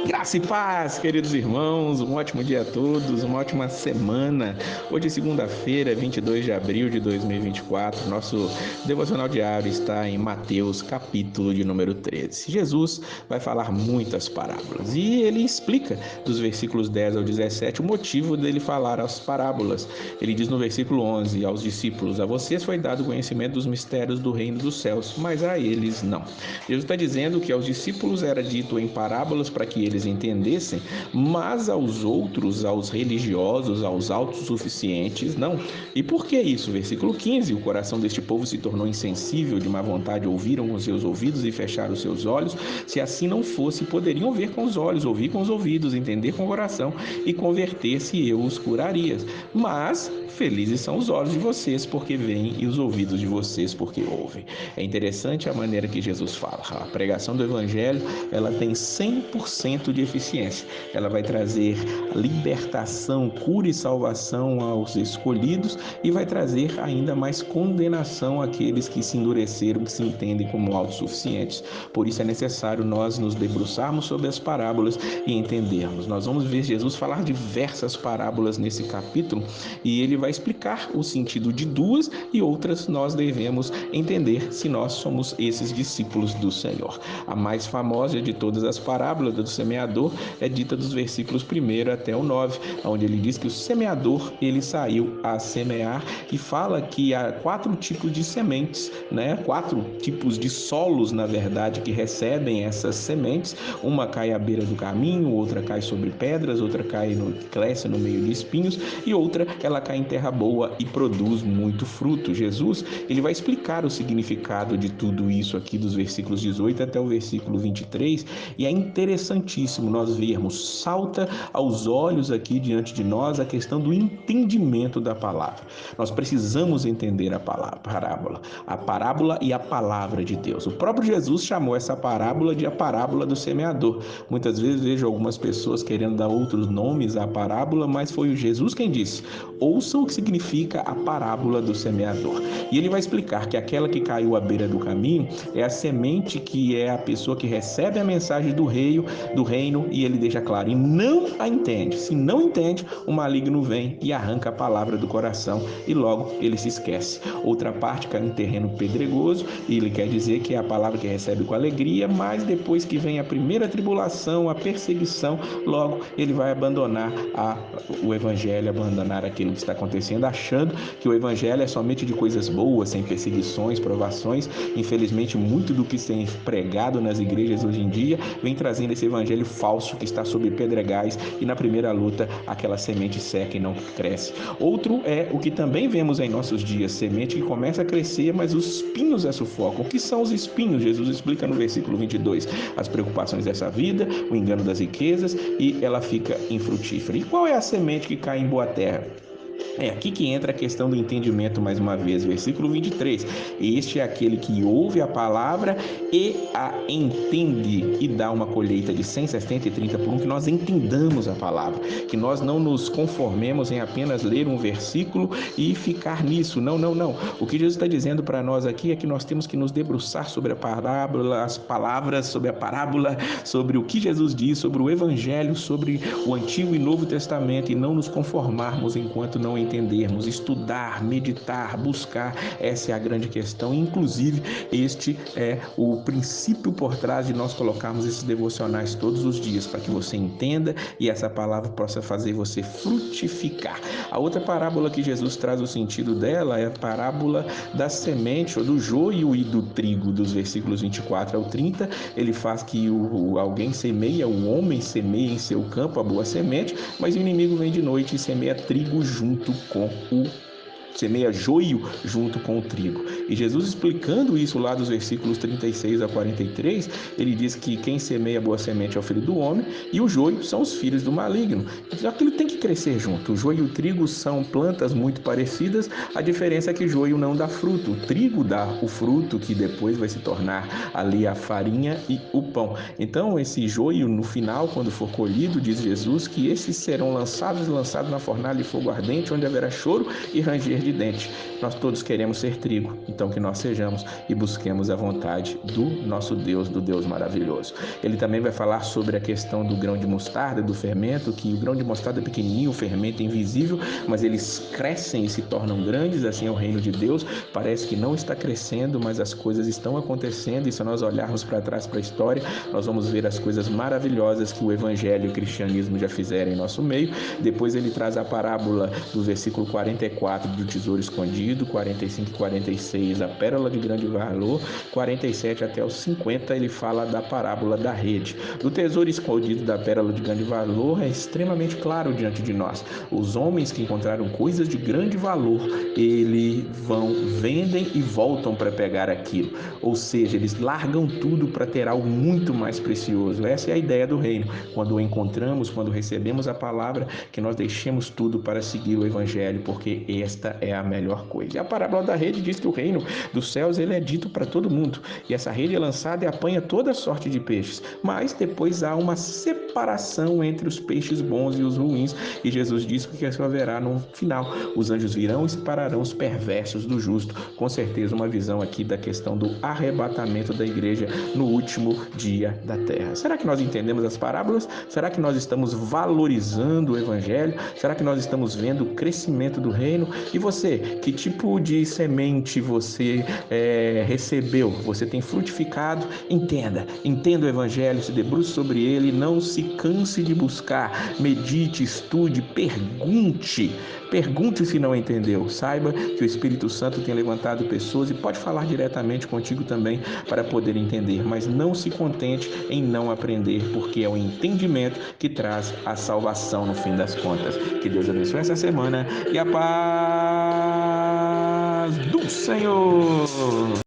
Graça e paz, queridos irmãos, um ótimo dia a todos, uma ótima semana. Hoje é segunda-feira, 22 de abril de 2024. Nosso devocional diário está em Mateus, capítulo de número 13. Jesus vai falar muitas parábolas e ele explica dos versículos 10 ao 17 o motivo dele falar as parábolas. Ele diz no versículo 11 aos discípulos: a vocês foi dado o conhecimento dos mistérios do reino dos céus, mas a eles não. Jesus está dizendo que aos discípulos era dito em parábolas para que eles entendessem, mas aos outros, aos religiosos, aos autossuficientes, não. E por que isso? Versículo 15: o coração deste povo se tornou insensível, de má vontade ouviram com seus ouvidos e fecharam os seus olhos. Se assim não fosse, poderiam ver com os olhos, ouvir com os ouvidos, entender com o coração e converter-se, e eu os curaria. Mas felizes são os olhos de vocês porque veem e os ouvidos de vocês porque ouvem. É interessante a maneira que Jesus fala. A pregação do evangelho, ela tem 100% de eficiência. Ela vai trazer libertação, cura e salvação aos escolhidos e vai trazer ainda mais condenação àqueles que se endureceram, que se entendem como autossuficientes. Por isso é necessário nós nos debruçarmos sobre as parábolas e entendermos. Nós vamos ver Jesus falar diversas parábolas nesse capítulo e ele vai explicar o sentido de duas e outras nós devemos entender se nós somos esses discípulos do Senhor. A mais famosa de todas as parábolas do semeador é dita dos versículos 1 até o 9, onde ele diz que o semeador ele saiu a semear e fala que há 4 tipos de sementes, 4 tipos de solos, na verdade, que recebem essas sementes. Uma cai à beira do caminho, outra cai sobre pedras, outra cresce no meio de espinhos e outra ela cai em terra boa e produz muito fruto. Jesus ele vai explicar o significado de tudo isso aqui dos versículos 18 até o versículo 23 e é interessantíssimo nós vermos, salta aos olhos aqui diante de nós a questão do entendimento da palavra. Nós precisamos entender a parábola e a palavra de Deus. O próprio Jesus chamou essa parábola de a parábola do semeador. Muitas vezes vejo algumas pessoas querendo dar outros nomes à parábola, mas foi o Jesus quem disse: ouçam o que significa a parábola do semeador. E ele vai explicar que aquela que caiu à beira do caminho é a semente que é a pessoa que recebe a mensagem do reino e ele deixa claro, e não a entende. Se não entende, o maligno vem e arranca a palavra do coração e logo ele se esquece. Outra parte cai em terreno pedregoso e ele quer dizer que é a palavra que recebe com alegria, mas depois que vem a primeira tribulação, a perseguição, logo ele vai abandonar o evangelho, abandonar aquilo que está acontecendo, achando que o evangelho é somente de coisas boas, sem perseguições, provações. Infelizmente, muito do que tem pregado nas igrejas hoje em dia vem trazendo esse evangelho falso que está sob pedregais e na primeira luta aquela semente seca e não cresce. Outro é o que também vemos em nossos dias, semente que começa a crescer, mas os espinhos a sufocam. O que são os espinhos? Jesus explica no versículo 22, as preocupações dessa vida, o engano das riquezas e ela fica infrutífera. E qual é a semente que cai em boa terra? É aqui que entra a questão do entendimento mais uma vez, versículo 23. Este é aquele que ouve a palavra e a entende e dá uma colheita de 100, 60 e 30 por um, que nós entendamos a palavra, que nós não nos conformemos em apenas ler um versículo e ficar nisso. Não. O que Jesus está dizendo para nós aqui é que nós temos que nos debruçar sobre a parábola, as palavras, sobre a parábola, sobre o que Jesus diz, sobre o evangelho, sobre o Antigo e Novo Testamento e não nos conformarmos enquanto não entendermos, estudar, meditar, buscar. Essa é a grande questão. Inclusive, este é o princípio por trás de nós colocarmos esses devocionais todos os dias, para que você entenda e essa palavra possa fazer você frutificar. A outra parábola que Jesus traz o sentido dela é a parábola da semente ou do joio e do trigo, dos versículos 24 ao 30. Ele faz que alguém semeia, o homem semeia em seu campo a boa semente, mas o inimigo vem de noite e semeia trigo semeia joio junto com o trigo. E Jesus explicando isso lá dos versículos 36 a 43, ele diz que quem semeia boa semente é o filho do homem e o joio são os filhos do maligno. Então aquilo tem que crescer junto. O joio e o trigo são plantas muito parecidas, a diferença é que o joio não dá fruto. O trigo dá o fruto que depois vai se tornar ali a farinha e o pão. Então esse joio no final, quando for colhido, diz Jesus que esses serão lançados na fornalha de fogo ardente, onde haverá choro e ranger de dente. Nós todos queremos ser trigo, então que nós sejamos e busquemos a vontade do nosso Deus, do Deus maravilhoso. Ele também vai falar sobre a questão do grão de mostarda, do fermento, que o grão de mostarda é pequenininho, o fermento é invisível, mas eles crescem e se tornam grandes, assim é o reino de Deus. Parece que não está crescendo, mas as coisas estão acontecendo, e se nós olharmos para trás para a história, nós vamos ver as coisas maravilhosas que o evangelho e o cristianismo já fizeram em nosso meio. Depois ele traz a parábola do versículo 44 do tesouro escondido, 45 e 46 a pérola de grande valor, 47 até os 50 ele fala da parábola da rede. Do tesouro escondido da pérola de grande valor é extremamente claro diante de nós. Os homens que encontraram coisas de grande valor, eles vendem e voltam para pegar aquilo. Ou seja, eles largam tudo para ter algo muito mais precioso. Essa é a ideia do reino. Quando o encontramos, quando recebemos a palavra, que nós deixemos tudo para seguir o evangelho, porque esta é a melhor coisa. E a parábola da rede diz que o reino dos céus ele é dito para todo mundo. E essa rede é lançada e apanha toda sorte de peixes. Mas depois há uma separação entre os peixes bons e os ruins. E Jesus diz que isso haverá no final. Os anjos virão e separarão os perversos do justo. Com certeza uma visão aqui da questão do arrebatamento da igreja no último dia da terra. Será que nós entendemos as parábolas? Será que nós estamos valorizando o evangelho? Será que nós estamos vendo o crescimento do reino? E você, que tipo de semente você recebeu? Você tem frutificado? Entenda o evangelho, se debruce sobre ele, não se canse de buscar, medite, estude, pergunte se não entendeu. Saiba que o Espírito Santo tem levantado pessoas e pode falar diretamente contigo também para poder entender, mas não se contente em não aprender, porque é o entendimento que traz a salvação no fim das contas. Que Deus abençoe essa semana e a paz do Senhor!